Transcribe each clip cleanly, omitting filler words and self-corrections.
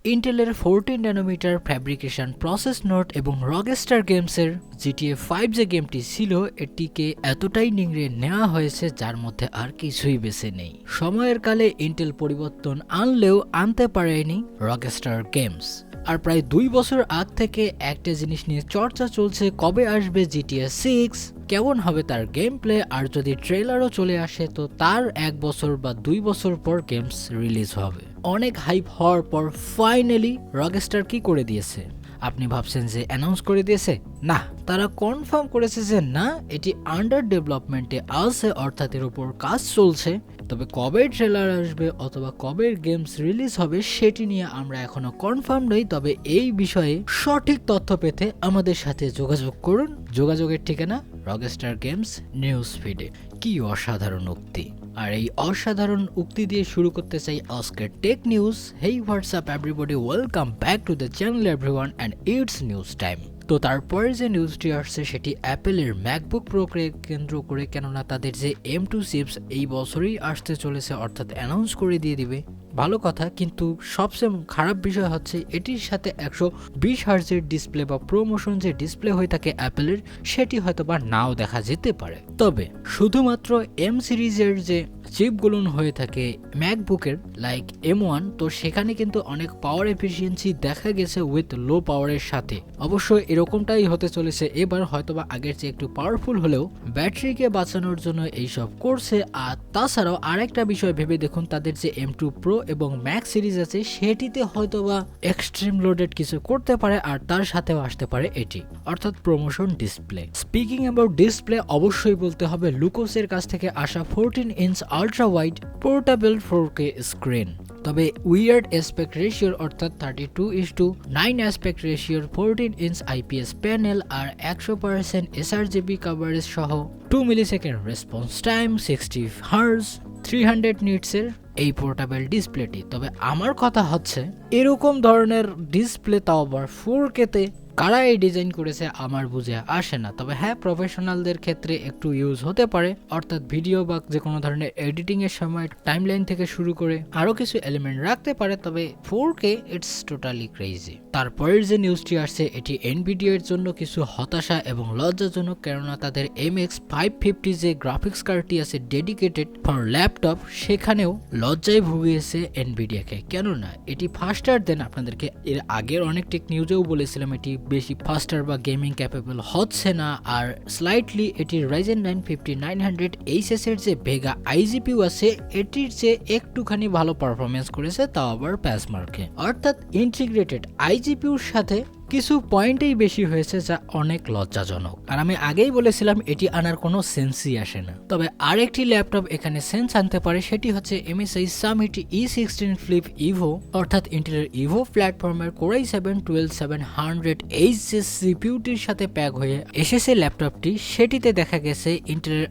ইন্টেলের 14 nanometre fabrication process note এবং Rockstar গেমসের GTA 5 যে গেমটি ছিল এটিকে এতটাই নিংড়ে নেওয়া হয়েছে যার মধ্যে আর কিছুই বেঁচে নেই। সময়ের কালে ইন্টেল পরিবর্তন আনলেও আনতে পারেনি রকস্টার গেমস। আর প্রায় 2 বছর আগ থেকে একটা জিনিস নিয়ে চর্চা চলছে, কবে আসবে GTA 6, কেমন হবে তার গেম প্লে, আর যদি ট্রেলারও চলে আসে তো তার 1 বছর বা 2 বছর পর গেমস রিলিজ হবে। অনেক হাইপ হওয়ার পর ফাইনালি রকস্টার কি করে দিয়েছে? আপনি ভাবছেন যে অ্যানাউন্স করে দিয়েছে? না, তারা কনফার্ম করেছে যে না, এটি আন্ডার ডেভেলপমেন্টে আছে, অর্থাৎ এর উপর কাজ চলছে। তবে কবে ট্রেলার আসবে অথবা কবে গেমস রিলিজ হবে সেটি নিয়ে আমরা এখনো কনফার্ম নই। তবে এই বিষয়ে সঠিক তথ্য পেতে আমাদের সাথে যোগাযোগ করুন। যোগাযোগের ঠিকানা রকস্টার গেমস নিউজ ফিডে। কি অসাধারণ উক্তি! আর এই অসাধারণ উক্তি দিয়ে শুরু করতে চাই আজকের tech news. Hey WhatsApp everybody, welcome back to the channel everyone and it's news time. তো তারপরে যে নিউজটি আসছে সেটি অ্যাপেলের ম্যাকবুক প্রোকে কেন্দ্র করে, কেননা তাদের যে M2 চিপস এই বছরই আসতে চলেছে, অর্থাৎ অ্যানাউন্স করে দিয়ে দিবে। ভালো কথা, কিন্তু সবচেয়ে খারাপ বিষয় হচ্ছে এটির সাথে 120 হার্জের ডিসপ্লে বা প্রোমোশন যে ডিসপ্লে হয়ে থাকে অ্যাপেলের, সেটি হয়তো বা নাও দেখা যেতে পারে। তবে শুধুমাত্র M সিরিজের যে চিপগুলো হয়ে থাকে ম্যাকবুকের লাইক M1, তো সেখানে কিন্তু অনেক পাওয়ার এফিসিয়েন্সি দেখা গেছে উইথ লো পাওয়ারের সাথে। অবশ্য এরকমটাই হতে চলেছে এবার, হয়তোবা আগের চেয়ে একটু পাওয়ারফুল হলেও ব্যাটারিকে বাঁচানোর জন্য এইসব করছে। আর তাছাড়াও আরেকটা বিষয় ভেবে দেখুন, তাদের যে M2 Pro এবং ম্যাক্স সিরিজ আছে সেটিতে হয়তোবা এক্সট্রিম লোডেড কিছু করতে পারে, আর তার সাথেও আসতে পারে এটি, অর্থাৎ promotion display. Speaking about display, অবশ্যই বলতে হবে লুকোসের কাছ থেকে আসা 14 inch ultra wide portable 4K screen. তবে উইয়ার্ড অ্যাসপেক্ট রেশিওর অর্থাৎ 32:9 অ্যাসপেক্ট রেশিওর 14 ইঞ্চ IPS প্যানেল, আর 100% sRGB কভারেজ সহ 2 মিলিসেকেন্ড রেসপন্স টাইম, 60 হার্জ, 300 নিটসের এই পোর্টেবল ডিসপ্লেটি। তবে আমার কথা হচ্ছে এরকম ধরনের ডিসপ্লে, তাও আবার 4K তে কারা এই ডিজাইন করেছে আমার বুঝে আসে না। তবে হ্যাঁ, প্রফেশনালদের ক্ষেত্রে একটু ইউজ হতে পারে, অর্থাৎ ভিডিও বা যে কোনো ধরনের এডিটিং এর সময় টাইমলাইন থেকে শুরু করে আরো কিছু এলিমেন্ট রাখতে পারে। তবে 4K ইটস টোটালি ক্রেজি। তারপরের যে নিউজটি আসছে এটি এনভিডিয়া এর জন্য কিছু হতাশা এবং লজ্জাজনক, কেননা তাদের MX 550 যে গ্রাফিক্স কার্ডটি আছে ডেডিকেটেড ফর ল্যাপটপ, সেখানেও লজ্জায় ভুগিয়েছে এনভিডিয়াকে। কেননা এটি ফাস্টার দেন, আপনাদেরকে এর আগের অনেক টেক নিউজেও বলেছিলাম এটি বেশি ফাস্টার বা গেমিং ক্যাপেবল হচ্ছে না। আর স্লাইটলি এটির Ryzen 9 5900HS এর যে ভেগা IGPU আছে এটির যে একটুখানি ভালো পারফরমেন্স করেছে, তাও আবার প্যাচ মার্কে, অর্থাৎ ইন্টিগ্রেটেড IGPUর সাথে কিছু পয়েন্টেই বেশি হয়েছে, যা অনেক লজ্জাজনক। আর আমি আগেই বলেছিলাম এটি আনার কোনো সেন্সই আসে না। তবে আরেকটি ল্যাপটপ এখানে সেন্স আনতে পারে, সেটি হচ্ছে MSI Summit E16 Flip Evo, অর্থাৎ ইন্টেলের ইভো প্ল্যাটফর্মের Core i7-12700H যে সিপিইউটির সাথে প্যাক হয়ে এসেছে ল্যাপটপটি, সেটিতে দেখা গেছে ইন্টেলের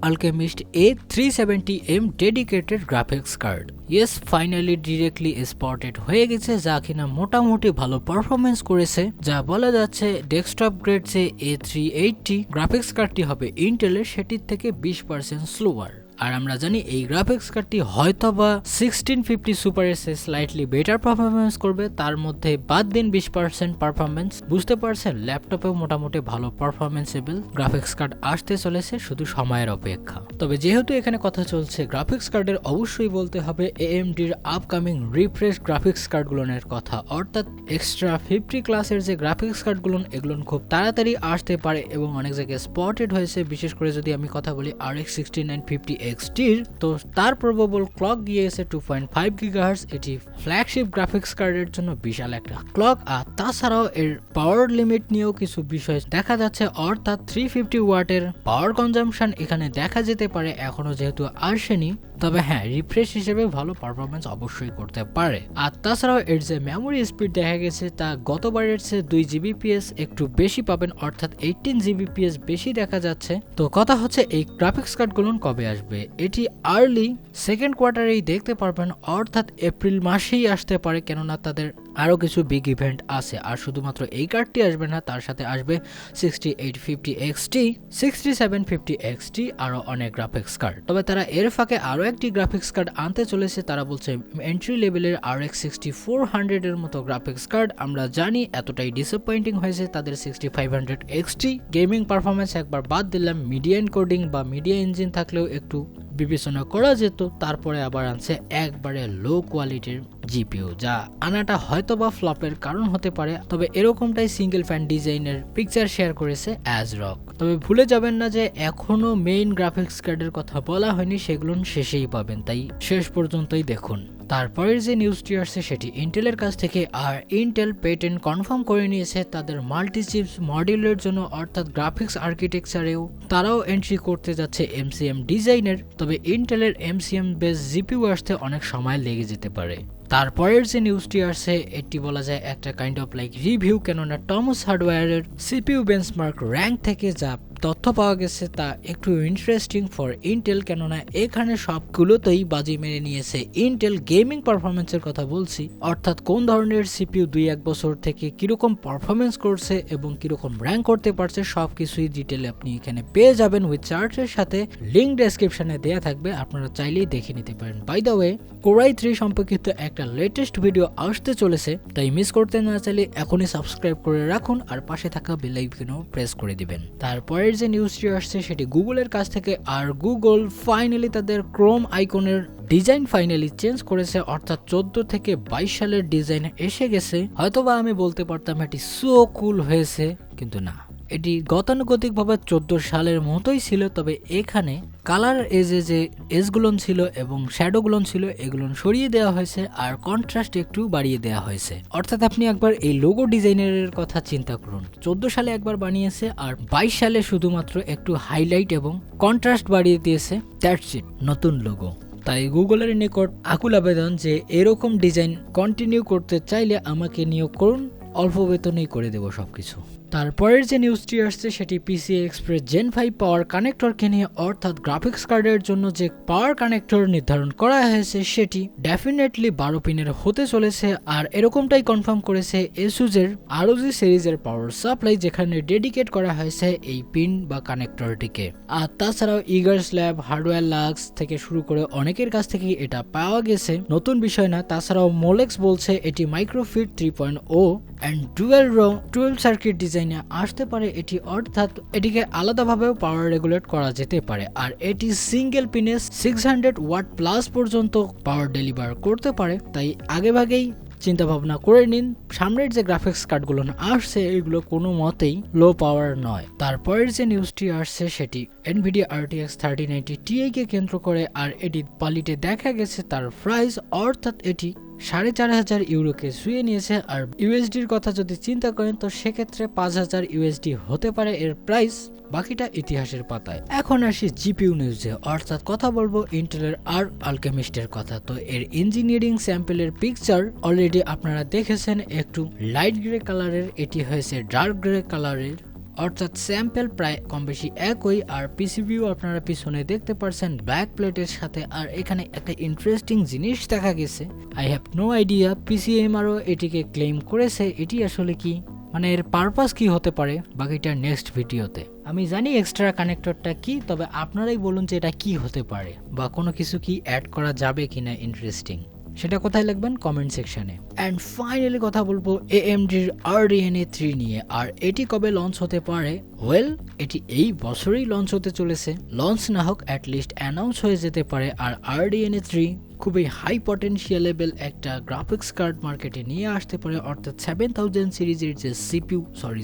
Alchemist A370M dedicated graphics card. Yes, finally directly spotted হয়ে গেছে, যা কিনা মোটামুটি ভালো পারফরমেন্স করেছে। যা বলা যাচ্ছে ডেস্কটপ গ্রেড যে A380 গ্রাফিক্স কার্ডটি হবে ইন্টেলের, সেটির থেকে 20% স্লোয়ার। আর আমরা জানি এই গ্রাফিক্স কার্ডটি হয়তোবা 1650 সুপার এর স্লাইটলি বেটার পারফরমেন্স করবে, তার মধ্যে বাদ দিন 20% পারফরমেন্স। বুঝতে পারছেন, ল্যাপটপেও মোটামুটি ভালো পারফরমেন্সেবল গ্রাফিক্স কার্ড আসতে চলেছে, শুধু সময়ের অপেক্ষা। তবে যেহেতু এখানে কথা চলছে গ্রাফিক্স কার্ডের, অবশ্যই বলতে হবে AMD এর আপকামিং রিফ্রেশ গ্রাফিক্স কার্ডগুলোর কথা, অর্থাৎ এক্সট্রা 50 ক্লাসের যে গ্রাফিক্স কার্ডগুলো এগুলো খুব তাড়াতাড়ি আসতে পারে এবং অনেক জায়গায় স্পটেড হয়েছে। বিশেষ করে যদি আমি কথা বলি RX 6950 XT-র, তো তার প্রবাবল ক্লক গিয়েছে 2.5 GHz। এটি ফ্ল্যাগশিপ গ্রাফিক্স কার্ডের জন্য বিশাল একটা ক্লক। আর তাছাড়াও এর পাওয়ার লিমিট নিয়েও কিছু বিষয় দেখা যাচ্ছে, অর্থাৎ 350 ওয়াটের পাওয়ার কনজাম্পশন এখানে দেখা যেতে পারে, এখনো যেহেতু আসেনি। তবে হ্যাঁ, রিফ্রেশ হিসেবে ভালো পারফরমেন্স অবশ্যই করতে পারে। আর তাছাড়াও এর যে মেমোরি স্পিড দেখা গেছে তা গতবারের চেয়ে 2 GBps একটু বেশি পাবেন, অর্থাৎ 18 GBps বেশি দেখা যাচ্ছে। তো কথা হচ্ছে এই গ্রাফিক্স কার্ডগুলো কবে আসবে? এটি আর্লি সেকেন্ড কোয়ার্টারেই দেখতে পারবেন, অর্থাৎ এপ্রিল মাসেই আসতে পারে, কেননা তাদের আরও কিছু বিগ ইভেন্ট আছে। আর শুধুমাত্র এই কার্ডটি আসবে না, তার সাথে আসবে 6850 XT, 6750 XT, আরও অনেক গ্রাফিক্স কার্ড। তবে তারা এর ফাঁকে আরও একটি গ্রাফিক্স কার্ড আনতে চলেছে। তারা বলছে এন্ট্রি লেভেলের RX 6400 এর মতো গ্রাফিক্স কার্ড। আমরা জানি এতটাই ডিসঅ্যাপয়েন্টিং হয়েছে তাদের 6500 XT গেমিং পারফরমেন্স। একবার বাদ দিলাম, মিডিয়া এনকোডিং বা মিডিয়া ইঞ্জিন থাকলেও একটু বিবেচনা করা যেত। তারপরে আবার আনছে একবারে লো কোয়ালিটির জিপিইউ, যা আনাটা হয়তো বা ফ্লপের কারণ হতে পারে। তবে এরকমটাই সিঙ্গেল ফ্যান ডিজাইনের পিকচার শেয়ার করেছে অ্যাজরক। তবে ভুলে যাবেন না যে এখনো মেইন গ্রাফিক্স কার্ডের কথা বলা হয়নি, সেগুলো শেষেই পাবেন, তাই শেষ পর্যন্তই দেখুন। তারপরের যে নিউজটি আসছে সেটি ইন্টেলের কাছ থেকে। আর ইন্টেল পেটেন্ট কনফার্ম করে নিয়েছে তাদের মাল্টি চিপস মডিউলের জন্য, অর্থাৎ গ্রাফিক্স আর্কিটেকচারেও তারাও এন্ট্রি করতে যাচ্ছে MCM ডিজাইনের। তবে ইন্টেলের MCM বেস জিপিইউ আসতে অনেক সময় লেগে যেতে পারে। তারপরের যে নিউজটি আসছে এটি বলা যায় একটা কাইন্ড অফ লাইক রিভিউ, কেননা টমস হার্ডওয়্যারের CPU বেঞ্চমার্ক র্যাঙ্ক থেকে যা তথ্য পাওয়া গেছে তা একটু ইন্টারেস্টিং ফর ইন্টেল, কেননা এখানে সবগুলোতেই বাজি মেরে নিয়েছে ইন্টেল। গেমিং পারফরমেন্সের কথা বলছি, অর্থাৎ কোন ধরনের CPU 2-1 বছর থেকে কিরকম পারফরমেন্স করছে এবং কিরকম র্যাঙ্ক করতে পারছে সবকিছুই ডিটেলে আপনি এখানে পেয়ে যাবেন উইথ চার্টের সাথে। লিঙ্ক ডেসক্রিপশনে দেওয়া থাকবে, আপনারা চাইলেই দেখে নিতে পারেন। By the way, Core i3 সম্পর্কিত একটা লেটেস্ট ভিডিও আসতে চলেছে, তাই মিস করতে না চাইলে এখনই সাবস্ক্রাইব করে রাখুন আর পাশে থাকা বেল আইকনও প্রেস করে দিবেন। তারপরের যে নিউজটি আসছে সেটি গুগলের কাছ থেকে। আর গুগল ফাইনালি তাদের ক্রোম আইকনের ডিজাইন ফাইনালি চেঞ্জ করেছে, অর্থাৎ 14 থেকে 22 সালের ডিজাইন এসে গেছে। হয়তোবা আমি বলতে পারতাম এটি সো কুল হয়েছে, কিন্তু না, এটি গতানুগতিকভাবে 14 সালের মতোই ছিল। তবে এখানে কালার এজে যে এজগুলো ছিল এবং শ্যাডোগুলো ছিল এগুলো সরিয়ে দেওয়া হয়েছে আর কন্ট্রাস্ট একটু বাড়িয়ে দেওয়া হয়েছে। অর্থাৎ আপনি একবার এই লোগো ডিজাইনের কথা চিন্তা করুন, 14 সালে একবার বানিয়েছে আর 22 সালে শুধুমাত্র একটু হাইলাইট এবং কন্ট্রাস্ট বাড়িয়ে দিয়েছে, দ্যাটস ইট, নতুন লোগো। তাই গুগলের নিকট আকুল আবেদন যে এরকম ডিজাইন কন্টিনিউ করতে চাইলে আমাকে নিয়োগ করুন, অল্প বেতনেই করে দেব সবকিছু। তারপরের যে নিউজটি আসছে সেটি PCI Express Gen 5 পাওয়ার কানেক্টরকে নিয়ে, অর্থাৎ গ্রাফিক্স কার্ডের জন্য যে পাওয়ার কানেক্টর নির্ধারণ করা হয়েছে সেটি ডেফিনেটলি 12 পিনের হতে চলেছে। আর এরকমটাই কনফার্ম করেছে এসুসের ROG সিরিজের পাওয়ার সাপ্লাই, যেখানে ডেডিকেট করা হয়েছে এই পিন বা কানেক্টরটিকে। আর তাছাড়াও ইগার্স ল্যাব, হার্ডওয়্যার লাক্স থেকে শুরু করে অনেকের কাছ থেকে এটা পাওয়া গেছে, নতুন বিষয় না। তাছাড়াও মোলেক্স বলছে এটি মাইক্রোফিট 3.0 এন্ড ডুয়েল সার্কিট ডিজাইনে আসতে পারে এটি, অর্থাৎ এটিকে আলাদাভাবেও পাওয়ার রেগুলেট করা যেতে পারে। আর এটি সিঙ্গেল পিনে 600 ওয়াট প্লাস পর্যন্ত পাওয়ার ডেলিভার করতে পারে। তাই আগেভাগেই চিন্তা ভাবনা করে নিন, সামনের যে গ্রাফিক্স কার্ডগুলো আসছে এগুলো কোনো মতেই লো পাওয়ার নয়। তারপরের যে নিউজটি আসছে সেটি NVIDIA RTX 3090 Ti কে কেন্দ্র করে। আর এটি পালিটে দেখা গেছে তার প্রাইস, অর্থাৎ এটি 4500 ইউরোকে ছুঁয়ে নিয়েছে। আর USDর কথা যদি চিন্তা করেন তো সেক্ষেত্রে 5000 USD হতে পারে এর প্রাইস, বাকিটা ইতিহাসের পাতায়। এখন আসি জিপিইউ নিউজে, অর্থাৎ কথা বলবো ইন্টেলের আর আলকেমিস্টের কথা। তো এর ইঞ্জিনিয়ারিং স্যাম্পলের পিকচার অলরেডি আপনারা দেখেছেন, একটু লাইট গ্রে কালারের, এটি হয়েছে ডার্ক গ্রে কালারের, অর্থাৎ স্যাম্পল প্রায় কম বেশি একই। আর পিসিবিও আপনারা পিছনে দেখতে পারছেন ব্ল্যাক প্লেটের সাথে। আর এখানে একটা ইন্টারেস্টিং জিনিস দেখা গেছে, আই হ্যাভ নো আইডিয়া, PCMRও এটিকে ক্লেম করেছে। এটি আসলে কি, মানে এর পারপাস কি হতে পারে, বাকিটা নেক্সট ভিডিওতে। আমি জানি এক্সট্রা কানেক্টরটা কি, তবে আপনারাই বলুন যে এটা কি হতে পারে বা কোনো কিছু কি অ্যাড করা যাবে কিনা ইন্টারেস্টিং, সেটা কোথায় লিখবেন কমেন্ট সেকশনে। অ্যান্ড ফাইনালি কথা বলবো AMD Radeon 3 নিয়ে। আর এটি কবে লঞ্চ হতে পারে? ওয়েল, এটি এই বছরই লঞ্চ হতে চলেছে, লঞ্চ না হোক অ্যাটলিস্ট অ্যানাউন্স হয়ে যেতে পারে। আর Radeon 3 খুবই হাই পটেনশিয়াল লেভেল একটা গ্রাফিক্স কার্ড মার্কেটে নিয়ে আসতে পারে, অর্থাৎ 7000 সিরিজের যে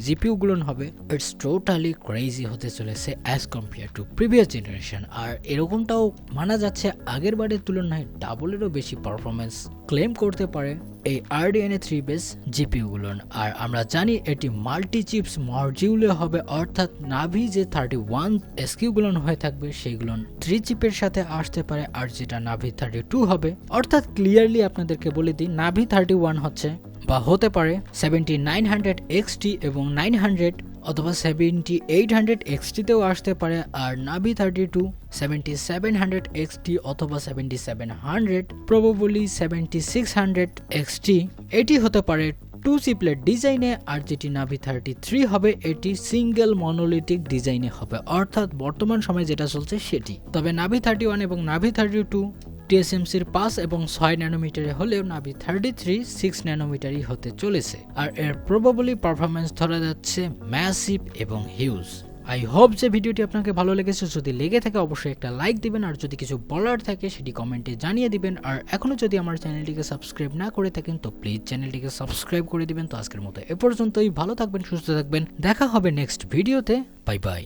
জিপিইউ গুলো হবে, ইটস টোটালি ক্রেজি হতে চলেছে as compare to previous generation. আর এরকমটাও মানা যাচ্ছে আগের বারের তুলনায় ডাবলেরও বেশি পারফরমেন্স ক্লেম করতে পারে এই Radeon 3 বেস জিপিইউ গুলো। আর আমরা জানি এটি মাল্টি চিপস মডিউলে হবে, অর্থাৎ নাভি যে 31 SKU গুলো হয়ে থাকবে সেগুলো 3 চিপের সাথে আসতে পারে, আর যেটা নাভি 32 হবে। অর্থাৎ ক্লিয়ারলি আপনাদেরকে বলে দিই, নাভি 31 হচ্ছে বা হতে পারে 7900 XT এবং 900 অথবা 7800 XT তেও আসতে পারে। আর নাভি 32 7700 XT অথবা 7700, প্রবাবলি 7600 XT, এটি হতে পারে 2 চিপলেট ডিজাইনে, আর যেটি নাভি 33 হবে এটি সিঙ্গেল মনোলিথিক ডিজাইনে হবে, অর্থাৎ বর্তমান সময়ে যেটা চলছে সেটি। তবে নাভি 31 এবং নাভি 32 টিএসএমসির 5 এবং 6 ন্যানোমিটারে হলেও নাভি 33 6 ন্যানোমিটারই হতে চলেছে, আর এর প্রবাবলি পারফরমেন্স ধরা যাচ্ছে ম্যাসিভ এবং হিউজ। আই হোপ যে ভিডিওটি আপনাকে ভালো লেগেছে। যদি লেগে থাকে অবশ্যই একটা লাইক দিবেন, আর যদি কিছু বলার থাকে সেটি কমেন্টে জানিয়ে দিবেন। আর এখনো যদি আমার চ্যানেলটিকে সাবস্ক্রাইব না করে থাকেন তো প্লিজ চ্যানেলটিকে সাবস্ক্রাইব করে দিবেন। তো আজকের মতো এ পর্যন্তই, ভালো থাকবেন, সুস্থ থাকবেন, দেখা হবে নেক্সট ভিডিওতে। Bye bye.